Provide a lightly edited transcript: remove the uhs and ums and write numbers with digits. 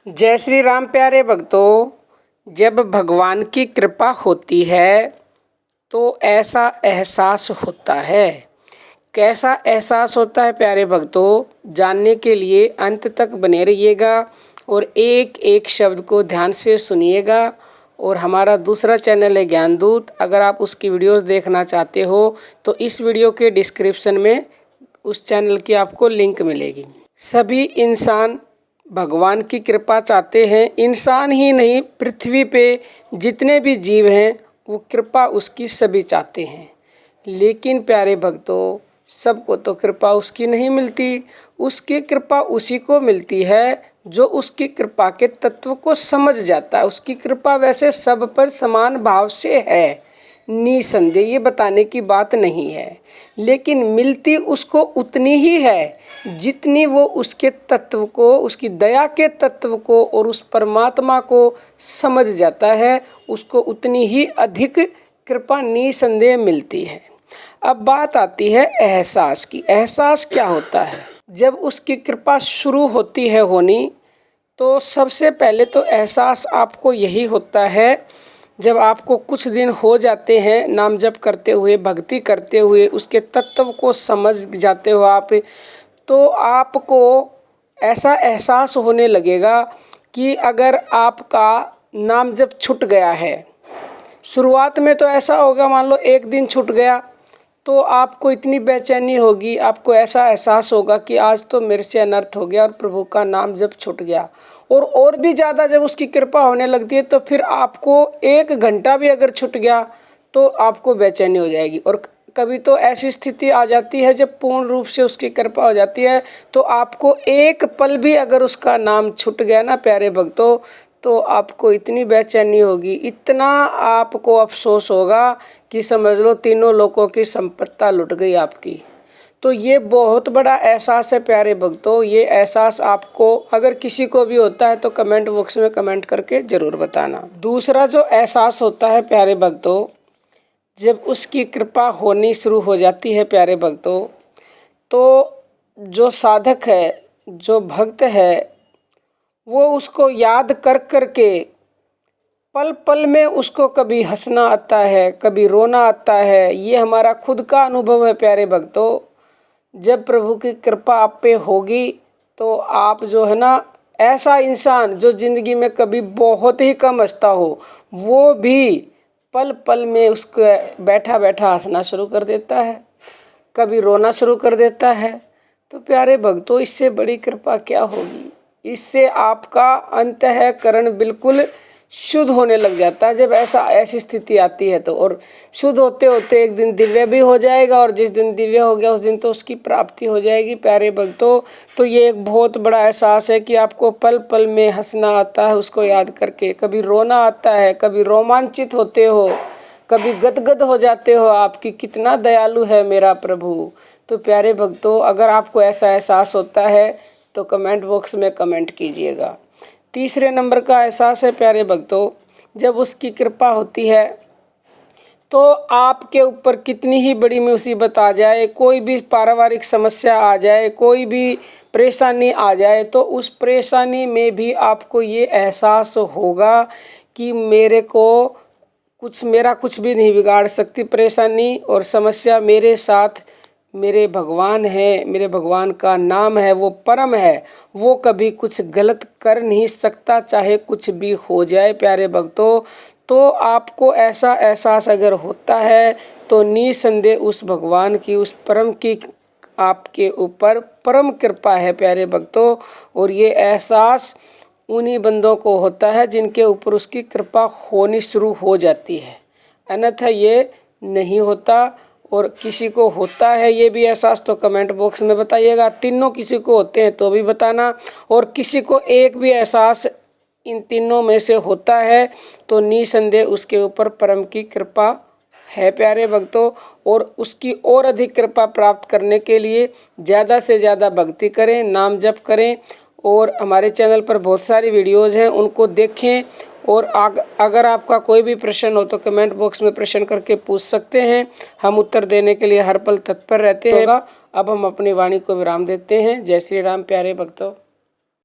जय श्री राम प्यारे भक्तों। जब भगवान की कृपा होती है तो ऐसा एहसास होता है। कैसा एहसास होता है प्यारे भक्तों, जानने के लिए अंत तक बने रहिएगा और एक एक शब्द को ध्यान से सुनिएगा। और हमारा दूसरा चैनल है ज्ञानदूत, अगर आप उसकी वीडियोस देखना चाहते हो तो इस वीडियो के डिस्क्रिप्शन में उस चैनल की आपको लिंक मिलेगी। सभी इंसान भगवान की कृपा चाहते हैं। इंसान ही नहीं, पृथ्वी पे जितने भी जीव हैं वो कृपा उसकी सभी चाहते हैं। लेकिन प्यारे भक्तों, सबको तो कृपा उसकी नहीं मिलती। उसकी कृपा उसी को मिलती है जो उसकी कृपा के तत्व को समझ जाता है। उसकी कृपा वैसे सब पर समान भाव से है, निसंदेह, ये बताने की बात नहीं है, लेकिन मिलती उसको उतनी ही है जितनी वो उसके तत्व को, उसकी दया के तत्व को और उस परमात्मा को समझ जाता है, उसको उतनी ही अधिक कृपा निसंदेह मिलती है। अब बात आती है एहसास की। एहसास क्या होता है? जब उसकी कृपा शुरू होती है होनी, तो सबसे पहले तो एहसास आपको यही होता है, जब आपको कुछ दिन हो जाते हैं नाम जप करते हुए, भक्ति करते हुए, उसके तत्व को समझ जाते हो आप, तो आपको ऐसा एहसास होने लगेगा कि अगर आपका नाम जप छूट गया है, शुरुआत में तो ऐसा होगा, मान लो एक दिन छूट गया तो आपको इतनी बेचैनी होगी, आपको ऐसा एहसास होगा कि आज तो मेरे से अनर्थ हो गया और प्रभु का नाम जब छूट गया। और भी ज़्यादा जब उसकी कृपा होने लगती है तो फिर आपको एक घंटा भी अगर छूट गया तो आपको बेचैनी हो जाएगी। और कभी तो ऐसी स्थिति आ जाती है जब पूर्ण रूप से उसकी कृपा हो जाती है तो आपको एक पल भी अगर उसका नाम छूट गया ना प्यारे भक्तों, तो आपको इतनी बेचैनी होगी, इतना आपको अफसोस होगा कि समझ लो तीनों लोगों की संपत्ति लुट गई आपकी। तो ये बहुत बड़ा एहसास है प्यारे भक्तों। ये एहसास आपको अगर किसी को भी होता है तो कमेंट बॉक्स में कमेंट करके ज़रूर बताना। दूसरा जो एहसास होता है प्यारे भक्तों, जब उसकी कृपा होनी शुरू हो जाती है प्यारे भक्तों, तो जो साधक है, जो भक्त है, वो उसको याद कर कर के पल पल में उसको कभी हंसना आता है, कभी रोना आता है। ये हमारा खुद का अनुभव है प्यारे भक्तों। जब प्रभु की कृपा आप पे होगी तो आप जो है ना, ऐसा इंसान जो ज़िंदगी में कभी बहुत ही कम हंसता हो, वो भी पल पल में उसको बैठा बैठा हंसना शुरू कर देता है, कभी रोना शुरू कर देता है। तो प्यारे भक्तों, इससे बड़ी कृपा क्या होगी? इससे आपका अंतःकरण बिल्कुल शुद्ध होने लग जाता है जब ऐसी स्थिति आती है तो। और शुद्ध होते होते एक दिन दिव्य भी हो जाएगा, और जिस दिन दिव्य हो गया उस दिन तो उसकी प्राप्ति हो जाएगी प्यारे भक्तों। तो ये एक बहुत बड़ा एहसास है कि आपको पल पल में हंसना आता है उसको याद करके, कभी रोना आता है, कभी रोमांचित होते हो, कभी गदगद हो जाते हो आपकी कितना दयालु है मेरा प्रभु। तो प्यारे भक्तों, अगर आपको ऐसा एहसास होता है तो कमेंट बॉक्स में कमेंट कीजिएगा। तीसरे नंबर का एहसास है प्यारे भक्तों, जब उसकी कृपा होती है तो आपके ऊपर कितनी ही बड़ी मुसीबत आ जाए, कोई भी पारिवारिक समस्या आ जाए, कोई भी परेशानी आ जाए, तो उस परेशानी में भी आपको ये एहसास होगा कि मेरा कुछ भी नहीं बिगाड़ सकती परेशानी और समस्या। मेरे साथ मेरे भगवान है, मेरे भगवान का नाम है, वो परम है, वो कभी कुछ गलत कर नहीं सकता, चाहे कुछ भी हो जाए प्यारे भक्तों। तो आपको ऐसा एहसास अगर होता है तो निसंदेह उस भगवान की, उस परम की आपके ऊपर परम कृपा है प्यारे भक्तों। और ये एहसास उन्हीं बंदों को होता है जिनके ऊपर उसकी कृपा होनी शुरू हो जाती है, अन्यथा ये नहीं होता। और किसी को होता है ये भी एहसास तो कमेंट बॉक्स में बताइएगा। तीनों किसी को होते हैं तो भी बताना, और किसी को एक भी एहसास इन तीनों में से होता है तो निसंदेह उसके ऊपर परम की कृपा है प्यारे भक्तों। और उसकी और अधिक कृपा प्राप्त करने के लिए ज़्यादा से ज़्यादा भक्ति करें, नाम जप करें, और हमारे चैनल पर बहुत सारी वीडियोज़ हैं उनको देखें। और अगर आपका कोई भी प्रश्न हो तो कमेंट बॉक्स में प्रश्न करके पूछ सकते हैं, हम उत्तर देने के लिए हर पल तत्पर रहते हैं। अब हम अपनी वाणी को विराम देते हैं। जय श्री राम प्यारे भक्तों।